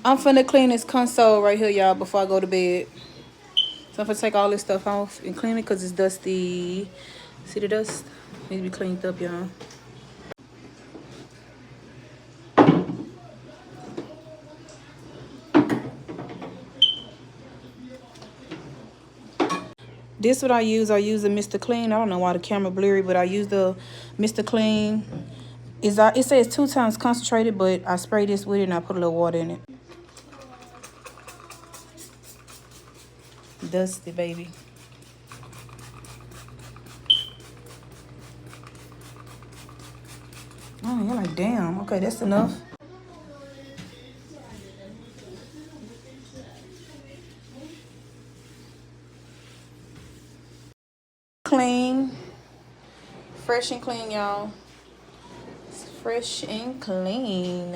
I'm finna clean this console right here, y'all, before I go to bed. So I'm finna take all this stuff off and clean it because it's dusty. See the dust? Need to be cleaned up, y'all. This what I use. I use the Mr. Clean. I don't know why the camera blurry, but I use the Mr. Clean. It says 2 times concentrated, but I spray this with it and I put a little water in it. Dusty, baby. Oh, you're like, damn. Okay, that's enough. Clean. Fresh and clean, y'all. It's fresh and clean.